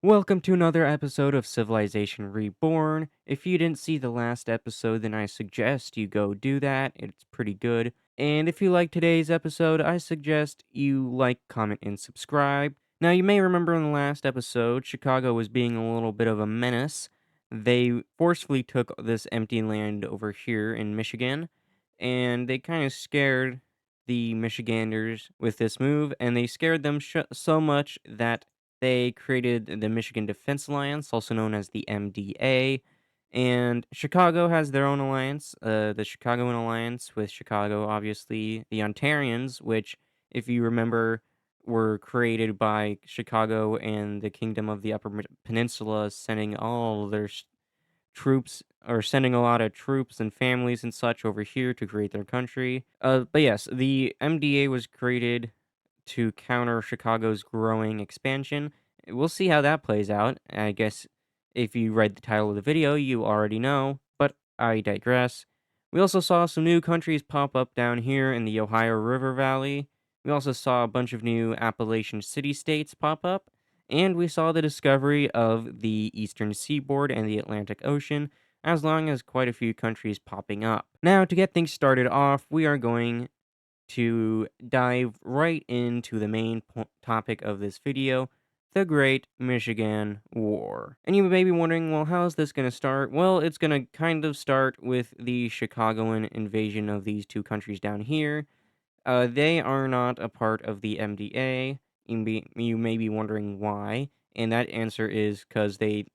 Welcome to another episode of Civilization Reborn. If you didn't see the last episode, then I suggest you go do that. It's pretty good. And if you like today's episode, I suggest you like, comment, and subscribe. Now, you may remember in the last episode, Chicago was being a little bit of a menace. They forcefully took this empty land over here in Michigan, and they kind of scared the Michiganders with this move, and they scared them so much that they created the Michigan Defense Alliance, also known as the MDA, and Chicago has their own alliance, the Chicagoan Alliance with Chicago, obviously, the Ontarians, which, if you remember, were created by Chicago and the Kingdom of the Upper Peninsula, sending all their troops or sending a lot of troops and families and such over here to create their country. But yes, the MDA was created to counter Chicago's growing expansion. We'll see how that plays out. I guess if you read the title of the video, you already know, but I digress. We also saw some new countries pop up down here in the Ohio River Valley. We also saw a bunch of new Appalachian city states pop up, and we saw the discovery of the eastern seaboard and the Atlantic Ocean, as long as quite a few countries popping up. Now, to get things started off, we are going to dive right into the main topic of this video, the Great Michigan War. And you may be wondering, well, how is this going to start? Well, it's going to kind of start with the Chicagoan invasion of these two countries down here. They are not a part of the MDA. You may be wondering why, and that answer is because they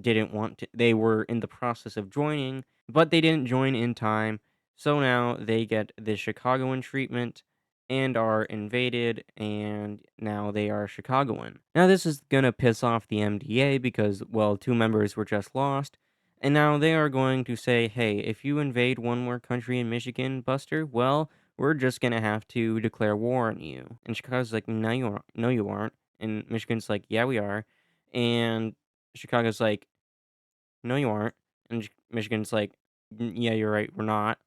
didn't want to. They were in the process of joining, but they didn't join in time. So now they get the Chicagoan treatment and are invaded, and now they are Chicagoan. Now, this is gonna piss off the MDA because, well, two members were just lost, and now they are going to say, hey, if you invade one more country in Michigan, Buster, well, we're just gonna have to declare war on you. And Chicago's like, no, you aren't. No, you aren't. And Michigan's like, yeah, we are. And Chicago's like, "No, you aren't." And Michigan's like, Yeah, you're right, we're not."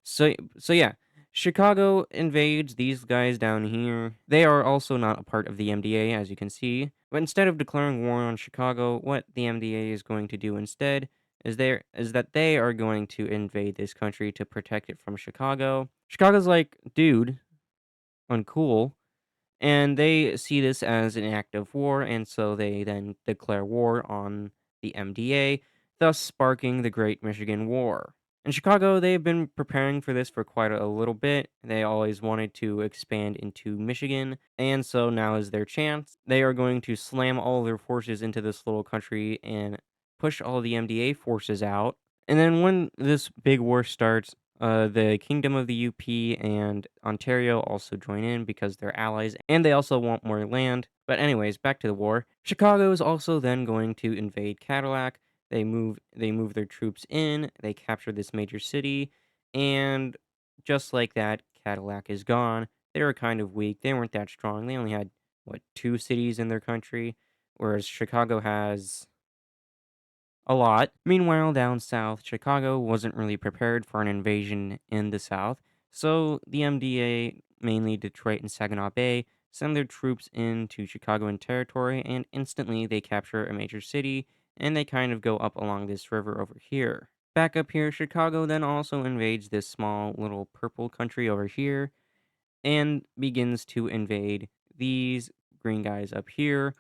So yeah, Chicago invades these guys down here. They are also not a part of the MDA, as you can see. But instead of declaring war on Chicago, what the MDA is going to do instead is that they are going to invade this country to protect it from Chicago. Chicago's like, dude, uncool. And they see this as an act of war, and so they then declare war on the MDA, thus sparking the Great Michigan War. In Chicago, they've been preparing for this for quite a little bit. They always wanted to expand into Michigan, and so now is their chance. They are going to slam all their forces into this little country and push all the MDA forces out. And then when this big war starts, the Kingdom of the UP and Ontario also join in because they're allies and they also want more land. But anyways, back to the war. Chicago is also then going to invade Cadillac. They move their troops in, they capture this major city, and just like that, Cadillac is gone. They were kind of weak. They weren't that strong. They only had two cities in their country, whereas Chicago has a lot. Meanwhile, down south, Chicago wasn't really prepared for an invasion in the south, so the MDA, mainly Detroit and Saginaw Bay, send their troops into Chicagoan territory, and instantly they capture a major city, and they kind of go up along this river over here. Back up here, Chicago then also invades this small little purple country over here, and begins to invade these green guys up here,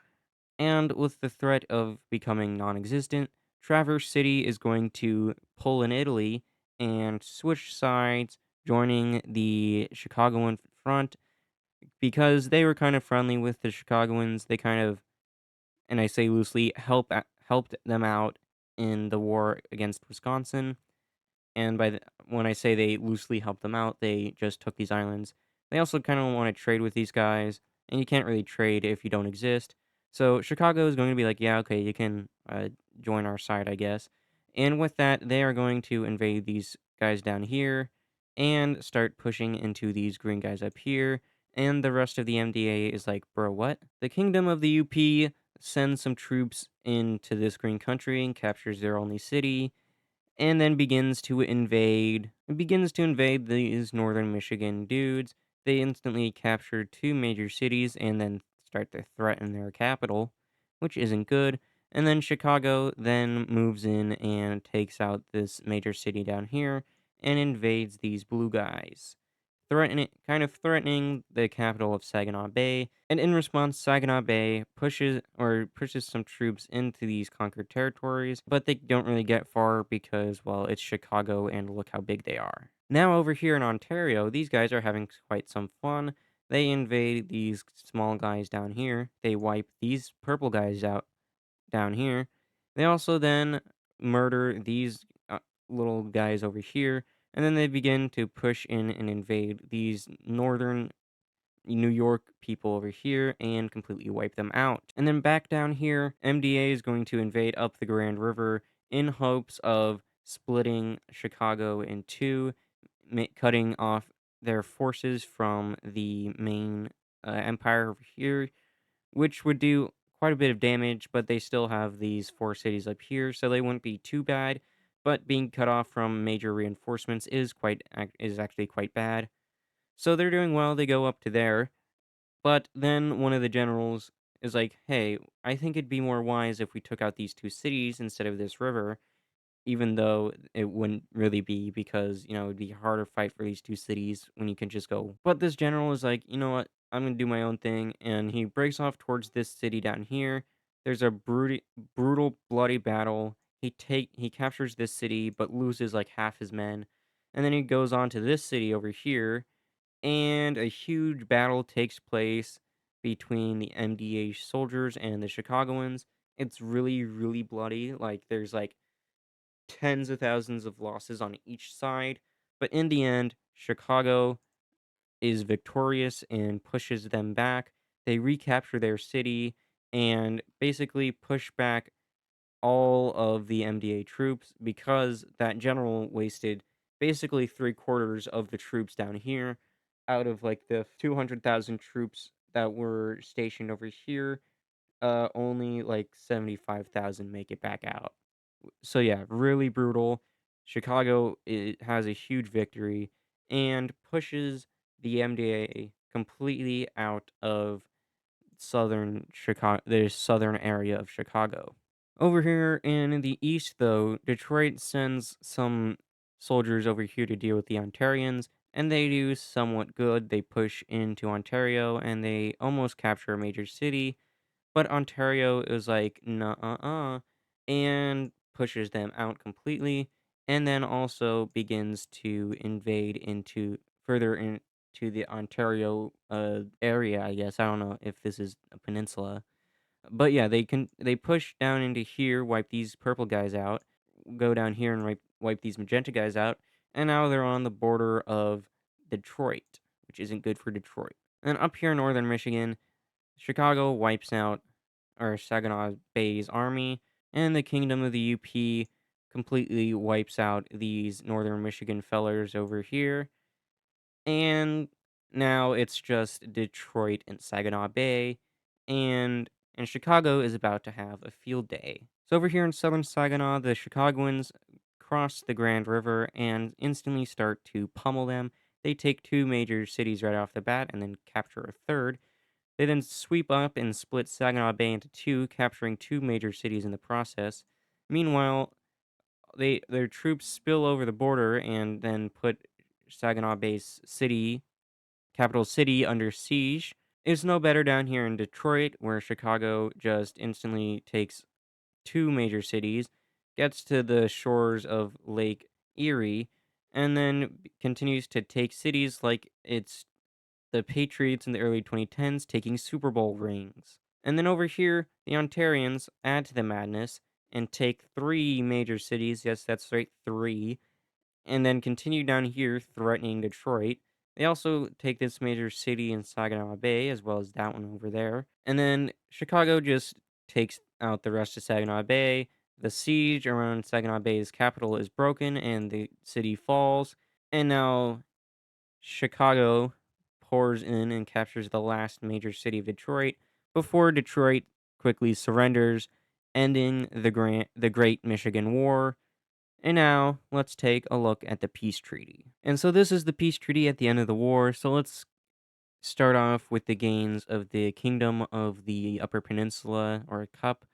and with the threat of becoming non existent, Traverse City is going to pull in Italy and switch sides, joining the Chicagoan front because they were kind of friendly with the Chicagoans. They kind of, and I say loosely, helped them out in the war against Wisconsin. And when I say they loosely helped them out, they just took these islands. They also kind of want to trade with these guys, and you can't really trade if you don't exist. So Chicago is going to be like, yeah, okay, you can join our side, I guess. And with that, they are going to invade these guys down here and start pushing into these green guys up here. And the rest of the MDA is like, bro, what? The Kingdom of the UP sends some troops into this green country and captures their only city and then begins to invade these northern Michigan dudes. They instantly capture two major cities and then start to threaten their capital. which isn't good. And then Chicago then moves in and takes out this major city down here and invades these blue guys, threatening the capital of Saginaw Bay. And in response, Saginaw Bay pushes some troops into these conquered territories, but they don't really get far because, well, it's Chicago and look how big they are. Now over here in Ontario, these guys are having quite some fun. They invade these small guys down here. They wipe these purple guys out down here. They also then murder these little guys over here, and then they begin to push in and invade these northern New York people over here and completely wipe them out. And then back down here, MDA is going to invade up the Grand River in hopes of splitting Chicago in two, cutting off their forces from the main empire over here, which would do quite a bit of damage, but they still have these four cities up here, so they wouldn't be too bad. But being cut off from major reinforcements is actually quite bad. So they're doing well. They go up to there, but then one of the generals is like, "Hey, I think it'd be more wise if we took out these two cities instead of this river." Even though it wouldn't really be because, it'd be harder fight for these two cities when you can just go. But this general is like, you know what? I'm gonna do my own thing, and he breaks off towards this city down here. There's a brutal, bloody battle. He captures this city, but loses like half his men, and then he goes on to this city over here, and a huge battle takes place between the MDA soldiers and the Chicagoans. It's really, really bloody. Like there's like tens of thousands of losses on each side, but in the end, Chicago is victorious and pushes them back. They recapture their city and basically push back all of the MDA troops because that general wasted basically three-quarters of the troops down here out of like the 200,000 troops that were stationed over here. Only like 75,000 make it back out. So yeah, really brutal. Chicago has a huge victory and pushes the MDA completely out of the southern area of Chicago. Over here in the east, though, Detroit sends some soldiers over here to deal with the Ontarians, and they do somewhat good. They push into Ontario and they almost capture a major city, but Ontario is like, "Nuh-uh-uh," and pushes them out completely, and then also begins to invade into further into the Ontario area, I guess. I don't know if this is a peninsula. But yeah, they push down into here, wipe these purple guys out, go down here and wipe these magenta guys out, and now they're on the border of Detroit, which isn't good for Detroit. And up here in northern Michigan, Chicago wipes out or Saginaw Bay's army, and the Kingdom of the UP completely wipes out these northern Michigan fellers over here. And now it's just Detroit and Saginaw Bay, and Chicago is about to have a field day. So over here in southern Saginaw, the Chicagoans cross the Grand River and instantly start to pummel them. They take two major cities right off the bat and then capture a third. They then sweep up and split Saginaw Bay into two, capturing two major cities in the process. Meanwhile, their troops spill over the border and then put Saginaw Bay's capital city, under siege. It's no better down here in Detroit, where Chicago just instantly takes two major cities, gets to the shores of Lake Erie, and then continues to take cities like it's the Patriots in the early 2010s taking Super Bowl rings. And then over here, the Ontarians add to the madness and take three major cities. Yes, that's right, three. And then continue down here, threatening Detroit. They also take this major city in Saginaw Bay, as well as that one over there. And then Chicago just takes out the rest of Saginaw Bay. The siege around Saginaw Bay's capital is broken, and the city falls. And now Chicago pours in and captures the last major city of Detroit before Detroit quickly surrenders, ending the Great Michigan War. And now let's take a look at the peace treaty. And so this is the peace treaty at the end of the war. So let's start off with the gains of the Kingdom of the Upper Peninsula, or Cup,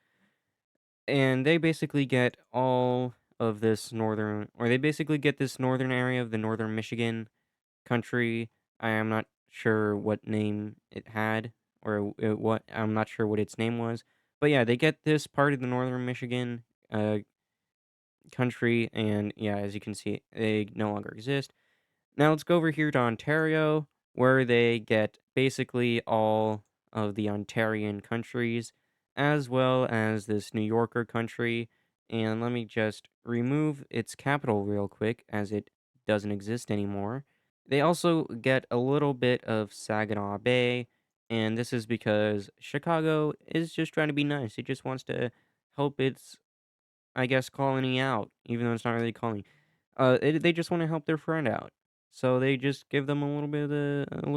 and they basically get all of this northern, or they basically get this northern area of the northern Michigan country. I am not sure what name it had, or what I'm not sure what its name was, but yeah, they get this part of the northern Michigan country, and yeah, as you can see, they no longer exist. Now let's go over here to Ontario, where they get basically all of the Ontarian countries, as well as this New Yorker country. And let me just remove its capital real quick, as it doesn't exist anymore. They also get a little bit of Saginaw Bay, and this is because Chicago is just trying to be nice. It just wants to help its, I guess, colony out, even though it's not really a colony. They just want to help their friend out, so they just give them a little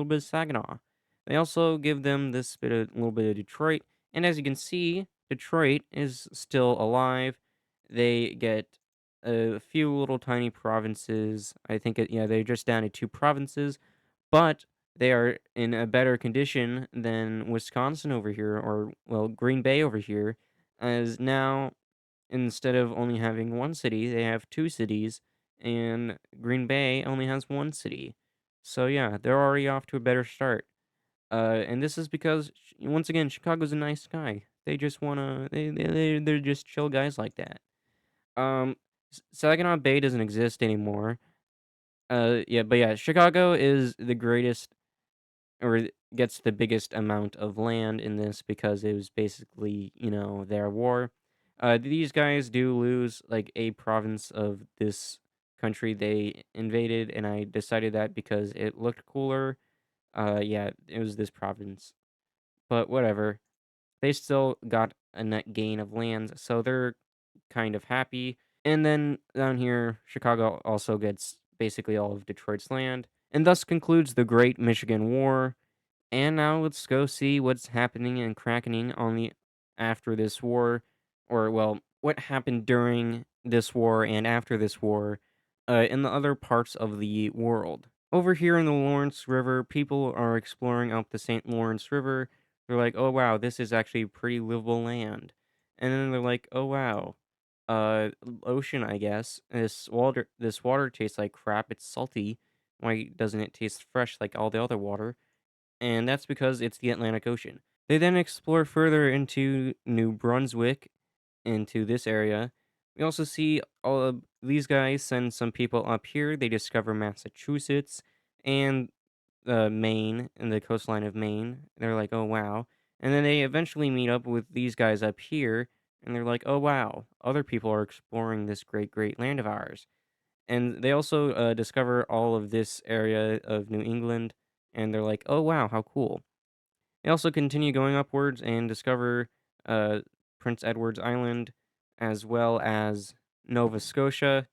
bit of Saginaw. They also give them this a little bit of Detroit, and as you can see, Detroit is still alive. They get a few little tiny provinces. I think yeah, they're just down to two provinces, but they are in a better condition than Wisconsin over here, or well, Green Bay over here, as now instead of only having one city, they have two cities, and Green Bay only has one city. So yeah, they're already off to a better start. And this is because once again, Chicago's a nice guy. They just wanna they're just chill guys like that. Um, Saginaw Bay doesn't exist anymore. Yeah, but yeah, Chicago is the greatest, or gets the biggest amount of land in this because it was basically, their war. These guys do lose like a province of this country they invaded, and I decided that because it looked cooler. Yeah, it was this province, but whatever. They still got a net gain of lands, so they're kind of happy. And then down here, Chicago also gets basically all of Detroit's land, and thus concludes the Great Michigan War. And now let's go see what's happening and crackening on the after this war, or well, what happened during this war and after this war, in the other parts of the world. Over here in the Lawrence River, people are exploring out the St. Lawrence River. They're like, "Oh wow, this is actually pretty livable land," and then they're like, "Oh wow, ocean, I guess. This water tastes like crap. It's salty. Why doesn't it taste fresh like all the other water?" And that's because it's the Atlantic Ocean. They then explore further into New Brunswick, into this area. We also see all of these guys send some people up here. They discover Massachusetts and Maine and the coastline of Maine. They're like, oh wow. And then they eventually meet up with these guys up here, and they're like, oh wow, other people are exploring this great, great land of ours. And they also discover all of this area of New England, and they're like, "Oh wow, how cool!" They also continue going upwards and discover uh, Prince Edward's Island, as well as Nova Scotia,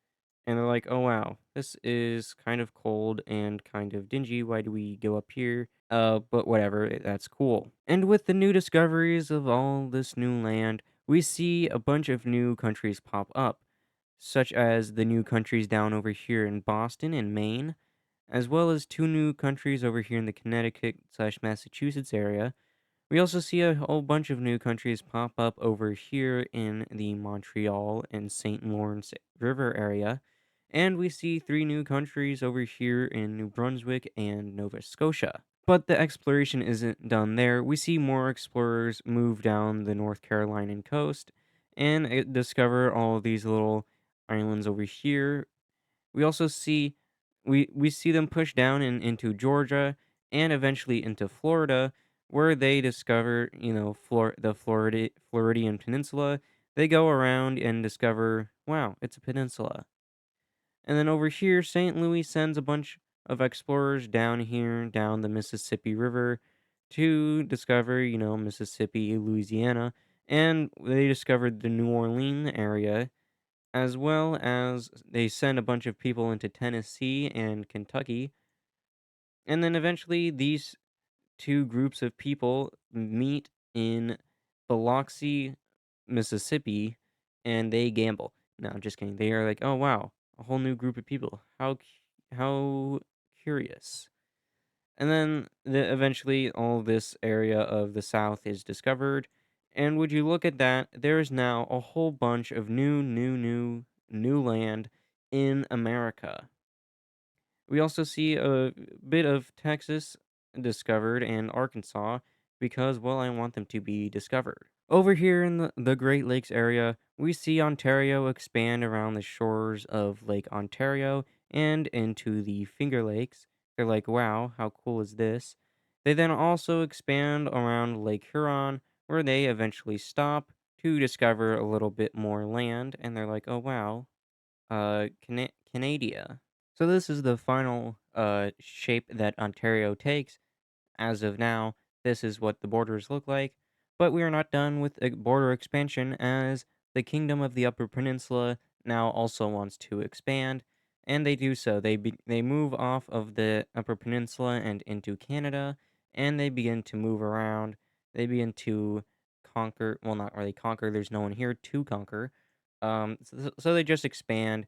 and they're like, "Oh wow, this is kind of cold and kind of dingy. Why do we go up here?" But whatever, that's cool. And with the new discoveries of all this new land, we see a bunch of new countries pop up, such as the new countries down over here in Boston and Maine, as well as two new countries over here in the Connecticut slash Massachusetts area. We also see a whole bunch of new countries pop up over here in the Montreal and St. Lawrence River area. And we see three new countries over here in New Brunswick and Nova Scotia. But the exploration isn't done there. We see more explorers move down the North Carolinian coast and discover all of these little islands over here. We also see we see them push down into Georgia and eventually into Florida, where they discover, the Floridian Peninsula. They go around and discover, wow, it's a peninsula. And then over here, St. Louis sends a bunch of explorers down here, down the Mississippi River, to discover, Mississippi, Louisiana, and they discovered the New Orleans area, as well as they send a bunch of people into Tennessee and Kentucky. And then eventually, these two groups of people meet in Biloxi, Mississippi, and they gamble. No, I'm just kidding. They are like, oh wow, a whole new group of people. How curious. And then eventually all this area of the South is discovered. And would you look at that, there is now a whole bunch of new land in America. We also see a bit of Texas discovered and Arkansas because, well, I want them to be discovered. Over here in the Great Lakes area, we see Ontario expand around the shores of Lake Ontario and into the Finger Lakes. They're like, wow, how cool is this? They then also expand around Lake Huron, where they eventually stop to discover a little bit more land, and they're like, oh wow, Canada. So this is the final shape that Ontario takes. As of now, this is what the borders look like. But we are not done with border expansion, as the Kingdom of the Upper Peninsula now also wants to expand, and they do so. They move off of the Upper Peninsula and into Canada, and they begin to move around. They begin to conquer. Well, not really conquer. There's no one here to conquer. So they just expand.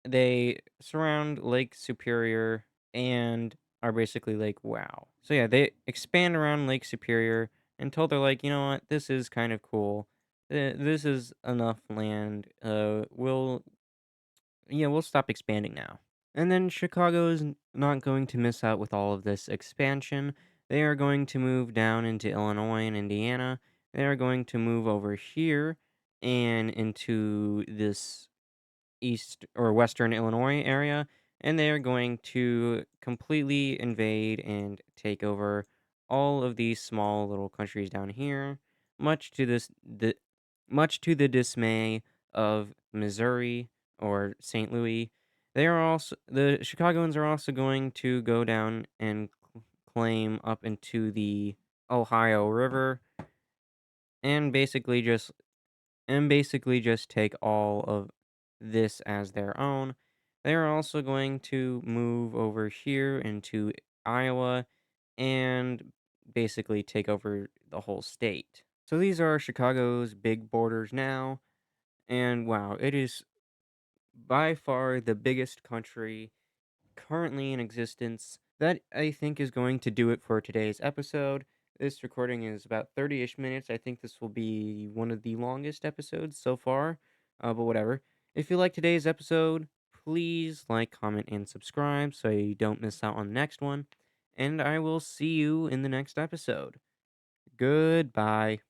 They surround Lake Superior and are basically like, wow. So yeah, they expand around Lake Superior until they're like, you know what, this is kind of cool. This is enough land. We'll stop expanding now. And then Chicago is not going to miss out with all of this expansion. They are going to move down into Illinois and Indiana. They are going to move over here and into this east or western Illinois area, and they are going to completely invade and take over all of these small little countries down here, much to much to the dismay of Missouri or St. Louis. The Chicagoans are also going to go down and claim up into the Ohio River and basically just take all of this as their own. They're also going to move over here into Iowa and basically take over the whole state. So these are Chicago's big borders now, and wow, it is by far the biggest country currently in existence. That I think is going to do it for today's episode. This recording is about 30-ish minutes. I think this will be one of the longest episodes so far, but whatever. If you like today's episode, please like, comment, and subscribe so you don't miss out on the next one. And I will see you in the next episode. Goodbye.